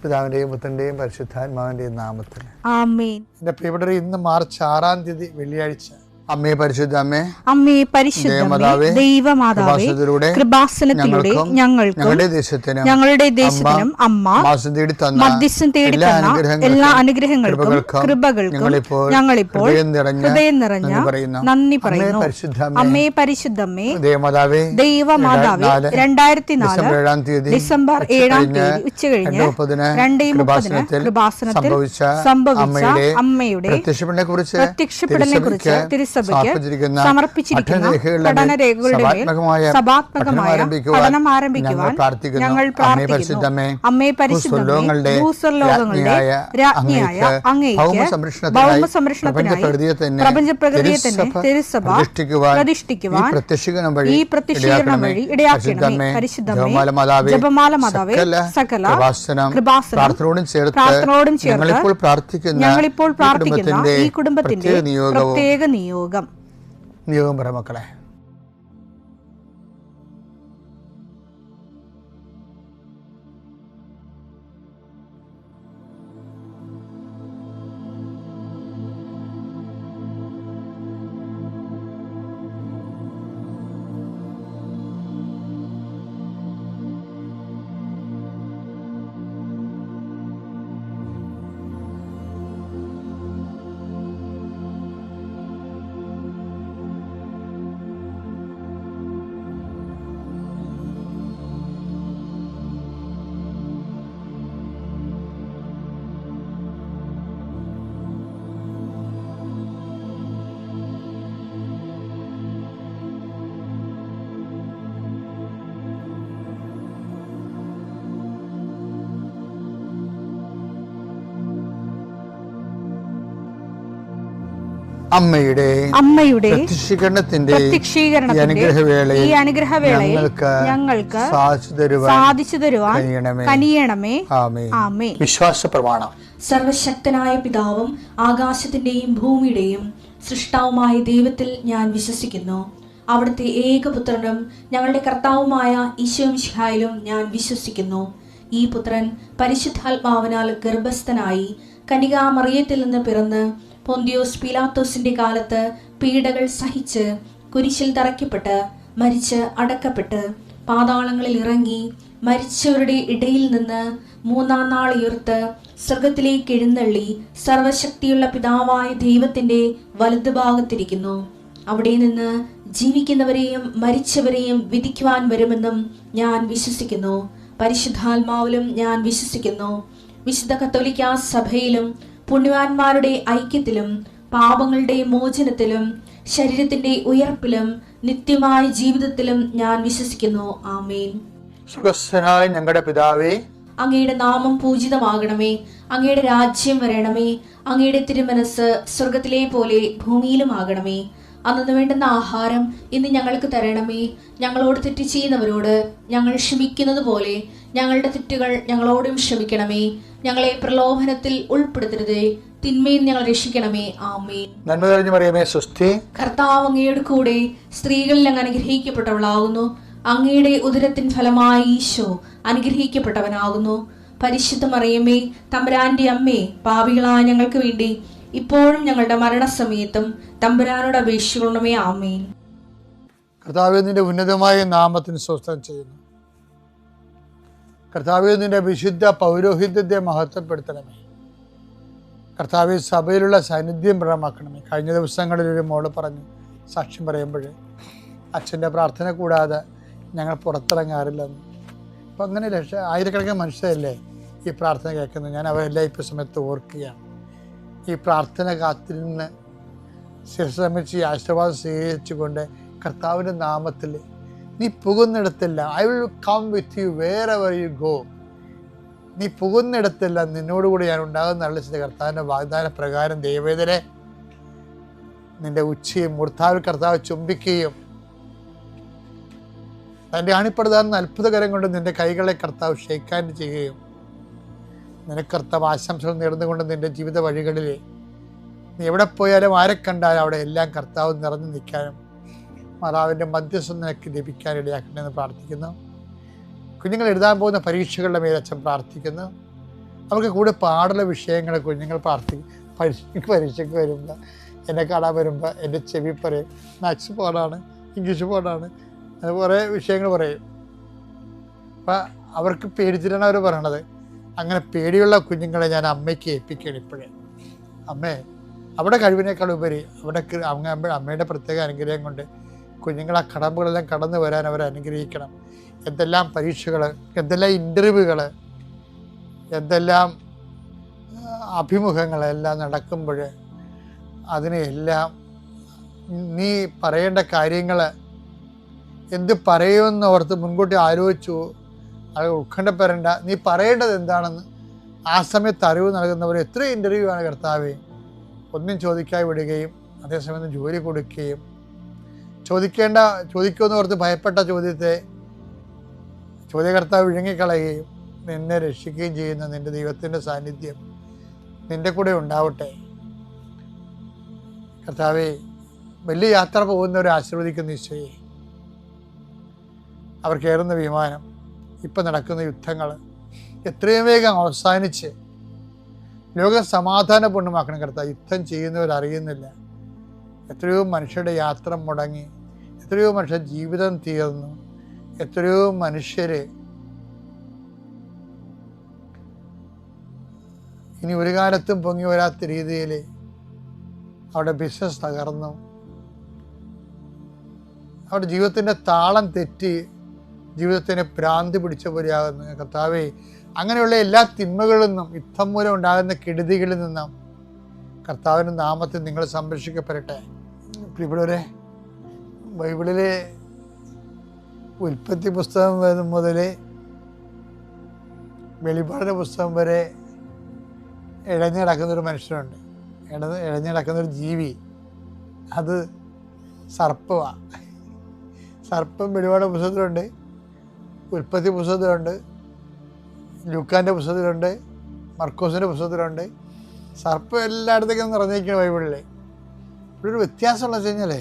പിതാവിന്റെയും പുത്രന്റെയും പരിശുദ്ധാത്മാവിന്റെയും നാമത്തിൽ ആമേൻ. എന്റെ പ്രിയപ്പെട്ടവരെ, ഇന്ന് മാർച്ച് 6 വെള്ളിയാഴ്ച. അമ്മേ പരിശുദ്ധ അമ്മേ, അമ്മേ പരിശുദ്ധമേ, ദൈവമാതാവേ, കൃപാസനത്തിലൂടെ ഞങ്ങൾക്കും ഞങ്ങളുടെ ദേശത്തിനും അമ്മ മധ്യസ്ഥം തേടി തന്ന എല്ലാ അനുഗ്രഹങ്ങൾക്കും കൃപകൾക്കും ഞങ്ങളിപ്പോൾ ഹൃദയം നിറഞ്ഞ നന്ദി പറയുന്നു. അമ്മേ പരിശുദ്ധമേ, ദൈവമാതാവേ, 2004 ഡിസംബർ 7 ഉച്ചകഴിഞ്ഞ് 2:30 കൃപാസനത്തിൽ സംഭവിച്ച അമ്മയുടെ പ്രത്യക്ഷപ്പെടലിനെ കുറിച്ച് സമർപ്പിച്ചിരിക്കുന്ന പഠനരേഖകളുടെ സഭാത്മകമായ പഠനം ആരംഭിക്കുവാൻ ഞങ്ങൾ പ്രാർത്ഥിക്കുന്നു. അമ്മേ പരിശുദ്ധമേ, ഭൂസ്വർലോകങ്ങളുടെ രാജ്ഞിയായ അങ്ങേയ്ക്ക് ഭൗമ സംരക്ഷണത്തിനായി പ്രപഞ്ചപ്രകൃതിയെ തന്നെ തിരുസഭ പ്രതിഷ്ഠിക്കുവാൻ ഈ പ്രത്യക്ഷീകരണം വഴി ഇടയാക്കണമേ. പരിശുദ്ധമേ, ജപമാല മാതാവേ, സകല കൃപാസനം പ്രാർത്ഥനയോടും ചേർത്ത് ഞങ്ങളിപ്പോൾ പ്രാർത്ഥിക്കുന്ന ഈ കുടുംബത്തിന്റെ പ്രത്യേക നിയോഗം പറ മക്കളെ. അമ്മയുടെ പ്രത്യക്ഷീകരണത്തിന്റെ ഈ അനുഗ്രഹവേളയിൽ ഞങ്ങൾക്ക് സാധിച്ചു തരുവാൻ കനിയണമേ. ആമേൻ. വിശ്വാസ പ്രമാണം. സർവശക്തനായ പിതാവും ആകാശത്തിന്റെയും ഭൂമിയുടെയും സൃഷ്ടാവുമായ ദൈവത്തിൽ ഞാൻ വിശ്വസിക്കുന്നു. അവിടുത്തെ ഏകപുത്രനും ഞങ്ങളുടെ കർത്താവുമായ ഈശോമിശിഹായിലും ഞാൻ വിശ്വസിക്കുന്നു. ഈ പുത്രൻ പരിശുദ്ധാത്മാവിനാൽ ഗർഭസ്ഥനായി കന്യകാമറിയത്തിൽ നിന്ന് പിറന്ന് പൊന്തിയോസ് പീലാത്തോസിന്റെ കാലത്ത് പീഡകൾ സഹിച്ച് കുരിശിൽ തറയ്ക്കപ്പെട്ട് മരിച്ച് അടക്കപ്പെട്ട് പാതാളങ്ങളിൽ ഇറങ്ങി മരിച്ചവരുടെ ഇടയിൽ നിന്ന് 3-ാം നാൾ ഉയർത്ത് സ്വർഗത്തിലേക്ക് എഴുന്നള്ളി സർവശക്തിയുള്ള പിതാവായ ദൈവത്തിന്റെ വലതുഭാഗത്തിരിക്കുന്നു. അവിടെ നിന്ന് ജീവിക്കുന്നവരെയും മരിച്ചവരെയും വിധിക്കുവാൻ വരുമെന്നും ഞാൻ വിശ്വസിക്കുന്നു. പരിശുദ്ധാത്മാവിലും ഞാൻ വിശ്വസിക്കുന്നു. വിശുദ്ധ കത്തോലിക്കാ സഭയിലും പുണ്യവാന്മാരുടെ ഐക്യത്തിലും പാപങ്ങളുടെ മോചനത്തിലും ശരീരത്തിന്റെ ഉയർപ്പിലും നിത്യമായ ജീവിതത്തിലും ഞാൻ വിശ്വസിക്കുന്നു. ആമേൻ. സ്വർഗ്ഗസ്ഥനായ ഞങ്ങളുടെ പിതാവേ, അങ്ങയുടെ നാമം പൂജിതമാകണമേ. അങ്ങയുടെ രാജ്യം വരണമേ. അങ്ങയുടെ തിരുമനസ് സ്വർഗത്തിലെ പോലെ ഭൂമിയിലും ആകണമേ. അന്നു വേണ്ടുന്ന ആഹാരം ഇന്ന് ഞങ്ങൾക്ക് തരണമേ. ഞങ്ങളോട് തെറ്റ് ചെയ്യുന്നവരോട് ഞങ്ങൾ ക്ഷമിക്കുന്നത് പോലെ ഞങ്ങളുടെ തെറ്റുകൾ ഞങ്ങളോടും ക്ഷമിക്കണമേ. ഞങ്ങളെ പ്രലോഭനത്തിൽ ഉൾപ്പെടുത്തരുതേ, തിന്മയിൽ ഞങ്ങൾ രക്ഷിക്കണമേ. ആമേൻ. നന്മ നിറഞ്ഞ മറിയമേ, സ്വസ്തി. കർത്താവ് അങ്ങയുടെ കൂടെ സ്ത്രീകളിൽ അങ്ങ് അനുഗ്രഹിക്കപ്പെട്ടവളാകുന്നു. അങ്ങയുടെ ഉദരത്തിൻ ഫലമായി ഈശോ അനുഗ്രഹിക്കപ്പെട്ടവനാകുന്നു. പരിശുദ്ധ മറിയമേ, തമ്പുരാന്റെ അമ്മേ, പാപികളായ ഞങ്ങൾക്ക് വേണ്ടി ഇപ്പോഴും ഞങ്ങളുടെ മരണസമയത്തും തമ്പുരാനോട് അപേക്ഷിക്കണമേ. ആമേൻ. കർത്താവേ, നിന്റെ ഉന്നതമായ നാമത്തിന് സ്വസ്ഥം ചെയ്യുന്നു. കർത്താവേ, നിന്റെ വിശുദ്ധ പൗരോഹിത്യത്തെ മഹത്വപ്പെടുത്തണമേ. കർത്താവേ, സഭയിലുള്ള സാന്നിധ്യം പ്രകടമാക്കണമേ. കഴിഞ്ഞ ദിവസങ്ങളിൽ ഒരു മോള് പറഞ്ഞു സാക്ഷ്യം പറയുമ്പോൾ അച്ഛൻ്റെ പ്രാർത്ഥന കൂടാതെ ഞങ്ങൾ പുറത്തിറങ്ങാറില്ലെന്ന്. അപ്പം അങ്ങനെ ആയിരക്കണക്കിന് മനുഷ്യരല്ലേ ഈ പ്രാർത്ഥന കേൾക്കുന്നത്. ഞാൻ അവരെല്ലാം ഇപ്പോൾ സമയത്ത് ഓർക്കുകയാണ്. ഈ പ്രാർത്ഥന കാത്തിരുന്ന് ശിരസമിച്ച് ആശീർവാദം സ്വീകരിച്ചുകൊണ്ട് കർത്താവിൻ്റെ നാമത്തിൽ നീ പോകുന്നിടത്തില്ല, I will come with you wherever you go. നീ പോകുന്നിടത്തില്ല, നിന്നോടുകൂടി ഞാൻ ഉണ്ടാകുന്ന അള്ളിച്ച കർത്താവിൻ്റെ വാഗ്ദാന പ്രകാരം ദൈവവേദനെ നിന്റെ ഉച്ചയും മൂർത്താവിൽ കർത്താവ് ചുംബിക്കുകയും തൻ്റെ അണിപ്പെടുതാകുന്ന അത്ഭുതകരം കൊണ്ട് നിന്റെ കൈകളെ കർത്താവ് ഷേക്ക് ഹാൻഡ് ചെയ്യുകയും നിനക്ക് കർത്താവ് ആശംസകൾ നേർന്നുകൊണ്ട് നിന്റെ ജീവിത വഴികളിൽ നീ എവിടെ പോയാലും ആരെ കണ്ടാലും അവിടെ എല്ലാം കർത്താവ് നിറഞ്ഞു നിൽക്കാനും മാതാവിൻ്റെ മധ്യസ്ഥം നിനക്ക് ലഭിക്കാനിടയാക്കണമെന്ന് പ്രാർത്ഥിക്കുന്നു. കുഞ്ഞുങ്ങൾ എഴുതാൻ പോകുന്ന പരീക്ഷകളുടെ മേൽ അച്ഛൻ പ്രാർത്ഥിക്കുന്നു. അവർക്ക് കൂടെ പാടുള്ള വിഷയങ്ങൾ കുഞ്ഞുങ്ങൾ പരീക്ഷയ്ക്ക് വരുമ്പോൾ, എന്നെ കാണാൻ വരുമ്പോൾ എൻ്റെ ചെവി പറയും മാത്സ് പാടാണ്, ഇംഗ്ലീഷ് പാടാണ്, അത് കുറേ വിഷയങ്ങൾ പറയും. അപ്പം അവർക്ക് പേടിച്ചിട്ടാണ് അവർ പറയണത്. അങ്ങനെ പേടിയുള്ള കുഞ്ഞുങ്ങളെ ഞാൻ അമ്മയ്ക്ക് ഏൽപ്പിക്കുകയാണ് ഇപ്പോഴേ. അമ്മേ, അവിടെ കഴിവിനേക്കാൾ ഉപരി അവിടെ അമ്മയുടെ പ്രത്യേക അനുഗ്രഹം കൊണ്ട് കുഞ്ഞുങ്ങൾ ആ കടമ്പുകളെല്ലാം കടന്നു വരാൻ അവരെ അനുഗ്രഹിക്കണം. എന്തെല്ലാം പരീക്ഷകൾ, എന്തെല്ലാം ഇൻ്റർവ്യൂകൾ, എന്തെല്ലാം അഭിമുഖങ്ങളെല്ലാം നടക്കുമ്പോൾ അതിനെല്ലാം നീ പറയേണ്ട കാര്യങ്ങൾ എന്ത് പറയുമെന്ന് ഓർത്ത് മുൻകൂട്ടി ആലോചിച്ചു. അത് ഉത്കണ്ഠപ്പെടേണ്ട, നീ പറയേണ്ടത് എന്താണെന്ന് ആ സമയത്ത് അറിവ് നൽകുന്നവർ. എത്ര ഇൻ്റർവ്യൂ ആണ് കർത്താവേ, ഒന്നും ചോദിക്കാതെ വിടുകയും അതേസമയം ജോലി കൊടുക്കുകയും ചോദിക്കുമെന്ന് ഓർത്ത് ഭയപ്പെട്ട ചോദ്യത്തെ ചോദ്യകർത്താവ് വിഴുങ്ങിക്കളയുകയും നിന്നെ രക്ഷിക്കുകയും ചെയ്യുന്ന നിൻ്റെ ദൈവത്തിൻ്റെ സാന്നിധ്യം നിൻ്റെ കൂടെ ഉണ്ടാവട്ടെ. കർത്താവേ, വലിയ യാത്ര പോകുന്നവരെ ആശീർവദിക്കുന്ന ഈശോയെ, അവർ കയറുന്ന വിമാനം, ഇപ്പം നടക്കുന്ന യുദ്ധങ്ങൾ എത്രയും വേഗം അവസാനിച്ച് ലോകം സമാധാനപൂർണ്ണമാക്കണം കർത്താവ്. യുദ്ധം ചെയ്യുന്നവരറിയുന്നില്ല. എത്രയോ മനുഷ്യരുടെ യാത്ര മുടങ്ങി, എത്രയോ മനുഷ്യർ ജീവിതം തീർന്നു, എത്രയോ മനുഷ്യർ ഇനി ഒരു കാലത്തും പൊങ്ങി വരാത്ത രീതിയിൽ അവരുടെ ബിസിനസ് തകർന്നു, അവരുടെ ജീവിതത്തിൻ്റെ താളം തെറ്റി ജീവിതത്തിന് ഭ്രാന്തി പിടിച്ച പോലെയാകുന്നു. കർത്താവേ, അങ്ങനെയുള്ള എല്ലാ തിന്മകളിൽ നിന്നും, യുദ്ധം മൂലം ഉണ്ടാകുന്ന കെടുതികളിൽ നിന്നും കർത്താവിൻ്റെ നാമത്തിൽ നിങ്ങൾ സംരക്ഷിക്കപ്പെടട്ടെ. പ്രിയപ്പെട്ടവരെ, ബൈബിളിലെ ഉൽപ്പത്തി പുസ്തകം മുതൽ വെളിപ്പാടിൻ്റെ പുസ്തകം വരെ ഇഴഞ്ഞു നടക്കുന്നൊരു മനുഷ്യനുണ്ട്, ഇഴഞ്ഞു നടക്കുന്നൊരു ജീവി. അത് സർപ്പമാണ്. സർപ്പം വെളിപാട് പുസ്തകത്തിലുണ്ട്, ഉൽപ്പത്തി പുസ്തകത്തിലുണ്ട്, ലൂക്കാൻ്റെ പുസ്തകത്തിലുണ്ട്, മർക്കോസിൻ്റെ പുസ്തകത്തിലുണ്ട്. സർപ്പം എല്ലായിടത്തേക്കും നിറഞ്ഞിരിക്കുന്ന ബൈബിളിൽ. ഇവിടെ ഒരു വ്യത്യാസമുള്ള വെച്ച് കഴിഞ്ഞാൽ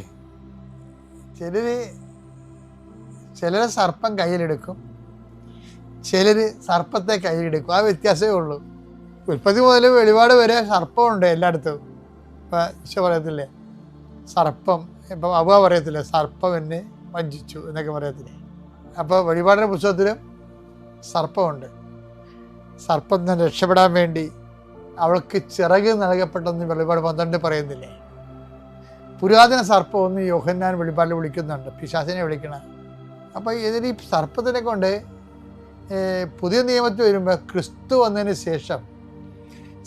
ചിലർ സർപ്പം കയ്യിലെടുക്കും, ചിലർ സർപ്പത്തെ കയ്യിലെടുക്കും. ആ വ്യത്യാസമേ ഉള്ളൂ. ഉൽപ്പത്തി മുതൽ വെളിപാട് വരെ സർപ്പമുണ്ട് എല്ലായിടത്തും. ഇപ്പം ഈശോ പറയത്തില്ലേ, സർപ്പം, ഇപ്പം അവ പറയത്തില്ലേ, സർപ്പം എന്നെ വഞ്ചിച്ചു എന്നൊക്കെ പറയത്തില്ലേ. അപ്പോൾ വെളിപാടിൻ്റെ പുസ്തകത്തിലും സർപ്പമുണ്ട്. സർപ്പം തന്നെ രക്ഷപ്പെടാൻ വേണ്ടി അവൾക്ക് ചിറക് നൽകപ്പെട്ടെന്ന് വെളിപാട് 12 പറയുന്നില്ലേ. പുരാതന സർപ്പം ഒന്ന് യോഹന്നാൻ വെളിപാടിൽ വിളിക്കുന്നുണ്ട്, പിശാചിനെ വിളിക്കണം. അപ്പോൾ ഇതിന് ഈ സർപ്പത്തിനെ കൊണ്ട് പുതിയ നിയമത്തിൽ വരുമ്പോൾ ക്രിസ്തു വന്നതിന് ശേഷം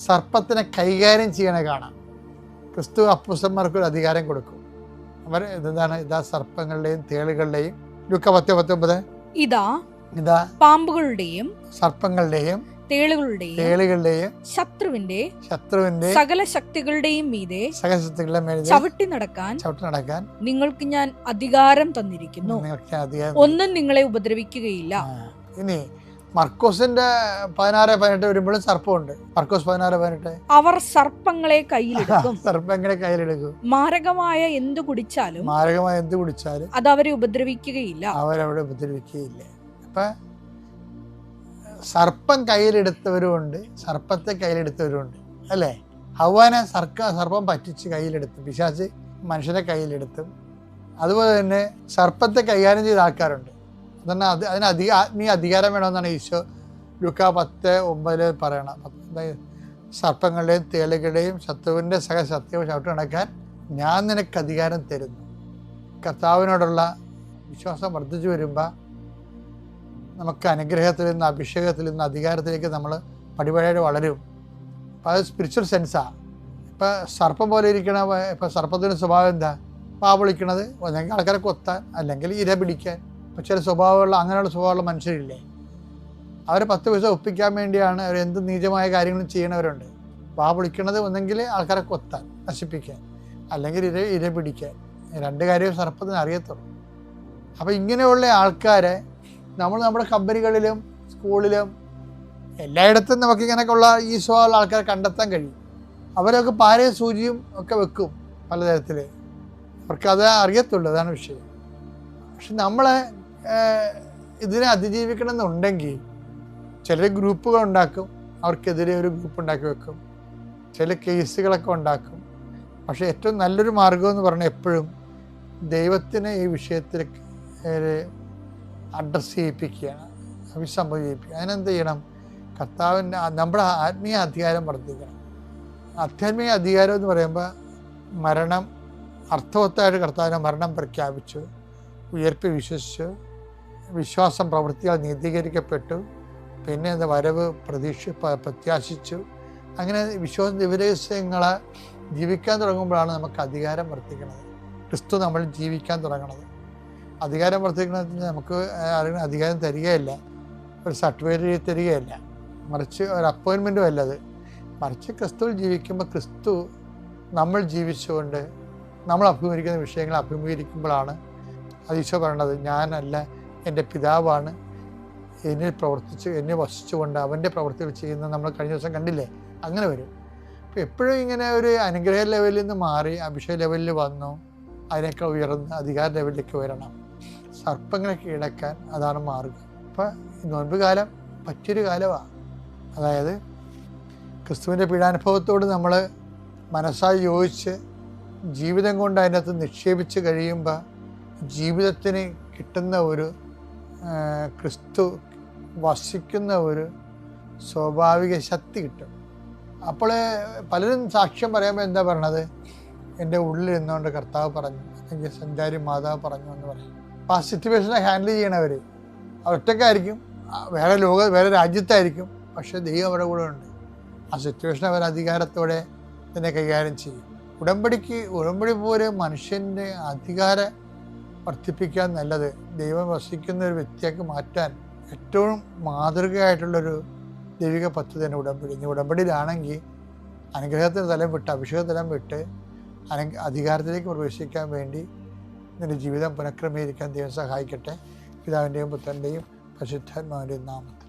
സർപ്പത്തിനെ കൈകാര്യം ചെയ്യണേ കാണാം. ക്രിസ്തു അപ്പോസ്തലന്മാർക്കൊരു അധികാരം കൊടുക്കും. അവർ എന്താണ്, ഇതാ സർപ്പങ്ങളുടെയും തേളുകളുടെയും, ലൂക്ക 10:19, ഇതാ പാമ്പുകളുടെയും സർപ്പങ്ങളുടെയും തേളുകളുടെയും ശത്രുവിന്റെ സകല ശക്തികളുടെയും മീതെ ചവിട്ടി നടക്കാൻ നിങ്ങൾക്ക് ഞാൻ അധികാരം തന്നിരിക്കുന്നു, ഒന്നും നിങ്ങളെ ഉപദ്രവിക്കുകയില്ല. ഇനി മർക്കോസിന്റെ 16:18 വരുമ്പോഴും സർപ്പമുണ്ട്. മർക്കോസ് 16:18, അവർ സർപ്പങ്ങളെ കയ്യിലെടുക്കും, മാരകമായ എന്ത് കുടിച്ചാലും അത് അവരെ ഉപദ്രവിക്കുകയില്ല. അപ്പൊ സർപ്പം കയ്യിലെടുത്തവരുമുണ്ട്, സർപ്പത്തെ കയ്യിലെടുത്തവരുമുണ്ട്, അല്ലേ? ഹവ്വാനെ സർപ്പം പറ്റിച്ച് കയ്യിലെടുത്തു, പിശാച് മനുഷ്യനെ കയ്യിലെടുത്തും. അതുപോലെ തന്നെ സർപ്പത്തെ കൈകാര്യം ചെയ്ത ആൾക്കാരുണ്ട്. അതന്നെ അതിന് ആത്മീയ അധികാരം വേണമെന്നാണ് ഈശോ ലൂക്ക 10:9 പറയണം. സർപ്പങ്ങളുടെയും തേളുകളുടെയും ശത്രുവിൻ്റെ സത്യവും ചവിട്ടി നടക്കാൻ ഞാൻ നിനക്ക് അധികാരം തരുന്നു. കർത്താവിനോടുള്ള വിശ്വാസം വർദ്ധിച്ചു വരുമ്പോൾ നമുക്ക് അനുഗ്രഹത്തിൽ നിന്ന്, അഭിഷേകത്തിൽ നിന്ന് അധികാരത്തിലേക്ക് നമ്മൾ പടിപടിയായിട്ട് വളരും. അപ്പോൾ അത് സ്പിരിച്വൽ സെൻസാണ്. ഇപ്പോൾ സർപ്പം പോലെ ഇരിക്കണ, ഇപ്പോൾ സർപ്പത്തിൻ്റെ സ്വഭാവം എന്താ? വിളിക്കണത് ഒന്നെങ്കിൽ ആൾക്കാരെ കൊത്താൻ, അല്ലെങ്കിൽ ഇര പിടിക്കാൻ. ഇപ്പോൾ ചില അങ്ങനെയുള്ള സ്വഭാവമുള്ള മനുഷ്യരില്ലേ, അവരെ 10 പൈസ ഒപ്പിക്കാൻ വേണ്ടിയാണ് അവർ എന്ത് നീചമായ കാര്യങ്ങളും ചെയ്യണവരുണ്ട്. വിളിക്കണത് ഒന്നെങ്കിൽ ആൾക്കാരെ കൊത്താൻ, നശിപ്പിക്കാൻ, അല്ലെങ്കിൽ ഇര പിടിക്കാൻ. 2 കാര്യവും സർപ്പത്തിന് അറിയത്തുള്ളൂ. അപ്പോൾ ഇങ്ങനെയുള്ള ആൾക്കാരെ നമ്മൾ നമ്മുടെ കമ്പനികളിലും സ്കൂളിലും എല്ലായിടത്തും നമുക്കിങ്ങനെയൊക്കെയുള്ള ഈ സ്വഭാവമുള്ള ആൾക്കാരെ കണ്ടെത്താൻ കഴിയും. അവരൊക്കെ പാരയും സൂചിയും ഒക്കെ വെക്കും പലതരത്തിൽ. അവർക്കത് അറിയത്തുള്ളൂ, അതാണ് വിഷയം. പക്ഷെ നമ്മളെ ഇതിനെ അതിജീവിക്കണം എന്നുണ്ടെങ്കിൽ ചിലർ ഗ്രൂപ്പുകൾ ഉണ്ടാക്കും, അവർക്കെതിരെ ഒരു ഗ്രൂപ്പ് ഉണ്ടാക്കി വെക്കും, ചില കേസുകളൊക്കെ ഉണ്ടാക്കും. പക്ഷേ ഏറ്റവും നല്ലൊരു മാർഗം എന്ന് പറഞ്ഞാൽ എപ്പോഴും ദൈവത്തിനെ ഈ വിഷയത്തിൽ അഡ്രസ്സ് ചെയ്യിപ്പിക്കുകയാണ്, അഭിസംബോധന ചെയ്യിപ്പിക്കുക. അതിനെന്ത് ചെയ്യണം? കർത്താവിൻ്റെ നമ്മുടെ ആത്മീയ അധികാരം വർദ്ധിക്കണം. ആധ്യാത്മിക അധികാരം എന്ന് പറയുമ്പോൾ മരണം അർത്ഥവത്തായിട്ട് കർത്താവിൻ്റെ മരണം പ്രഖ്യാപിച്ചു, ഉയർപ്പ് വിശ്വസിച്ചു, വിശ്വാസം പ്രവൃത്തിയാൽ നീതീകരിക്കപ്പെട്ടു, പിന്നെ എന്താ വരവ് പ്രത്യാശിച്ചു. അങ്ങനെ വിശ്വാസ ദിവരഹസ്യങ്ങളെ ജീവിക്കാൻ തുടങ്ങുമ്പോഴാണ് നമുക്ക് അധികാരം വർദ്ധിക്കുന്നത്. ക്രിസ്തു നമ്മൾ ജീവിക്കാൻ തുടങ്ങുന്നത്. അധികാരം വർദ്ധിക്കണമെന്ന് നമുക്ക് അധികാരം തരികയില്ല, ഒരു സർട്ടിഫിക്കറ്റ് തരികയില്ല, മറിച്ച് ഒരു അപ്പോയിൻമെൻറ്റും അല്ലത്. മറിച്ച് ക്രിസ്തുവിൽ ജീവിക്കുമ്പോൾ ക്രിസ്തു നമ്മൾ ജീവിച്ചുകൊണ്ട് നമ്മൾ അഭിമുഖീകരിക്കുന്ന വിഷയങ്ങൾ അഭിമുഖീകരിക്കുമ്പോഴാണ് അത് ഈശോ പറയണത്, ഞാനല്ല എൻ്റെ പിതാവാണ് എന്നിൽ പ്രവർത്തിച്ച് എന്നെ വസിച്ചുകൊണ്ട് അവൻ്റെ പ്രവൃത്തികൾ ചെയ്യുന്നത് നമ്മൾ കഴിഞ്ഞ ദിവസം കണ്ടില്ലേ. അങ്ങനെ വരും. അപ്പോൾ എപ്പോഴും ഇങ്ങനെ ഒരു അനുഗ്രഹ ലെവലിൽ നിന്ന് മാറി അഭിഷേക ലെവലിൽ വന്നു, അതിനേക്കാൾ ഉയർന്ന് അധികാര ലെവലിലേക്ക് വരണം, സർപ്പങ്ങളെ കീഴടക്കാൻ. അതാണ് മാർഗം. അപ്പോൾ നോൻപ് കാലം പറ്റിയൊരു കാലമാണ്. അതായത് ക്രിസ്തുവിൻ്റെ പീഡാനുഭവത്തോട് നമ്മൾ മനസ്സായി യോജിച്ച് ജീവിതം കൊണ്ട് അതിനകത്ത് നിക്ഷേപിച്ച് കഴിയുമ്പോൾ ജീവിതത്തിന് കിട്ടുന്ന ഒരു ക്രിസ്തു വസിക്കുന്ന ഒരു സ്വാഭാവിക ശക്തി കിട്ടും. അപ്പോൾ പലരും സാക്ഷ്യം പറയുമ്പോൾ എന്താ പറയണത്? എൻ്റെ ഉള്ളിൽ നിന്നുകൊണ്ട് കർത്താവ് പറഞ്ഞു, അല്ലെങ്കിൽ സഞ്ചാരി മാതാവ് പറഞ്ഞു എന്ന് പറയും. അപ്പോൾ ആ സിറ്റുവേഷനെ ഹാൻഡിൽ ചെയ്യണവർ ഒറ്റയ്ക്കായിരിക്കും, വേറെ രാജ്യത്തായിരിക്കും, പക്ഷേ ദൈവം അവിടെ കൂടെ ഉണ്ട്. ആ സിറ്റുവേഷൻ അവർ അധികാരത്തോടെ തന്നെ കൈകാര്യം ചെയ്യും. ഉടമ്പടി പോലെ മനുഷ്യൻ്റെ അധികാരം വർദ്ധിപ്പിക്കാൻ നല്ലത് ദൈവം വസിക്കുന്ന ഒരു വ്യക്തിയാക്കി മാറ്റാൻ ഏറ്റവും മാതൃകയായിട്ടുള്ളൊരു ദൈവിക പദ്ധതിയാണ് ഉടമ്പടി. ഇനി ഉടമ്പടിയിലാണെങ്കിൽ അനുഗ്രഹത്തിന് തലം വിട്ട് അഭിഷേക തലം വിട്ട് അധികാരത്തിലേക്ക് പ്രവേശിക്കാൻ വേണ്ടി നിന്റെ ജീവിതം പുനഃക്രമീകരിക്കാൻ ദൈവം സഹായിക്കട്ടെ. പിതാവിൻ്റെയും പുത്രൻ്റെയും പരിശുദ്ധാത്മാവിൻ്റെയും നാമത്തിൽ.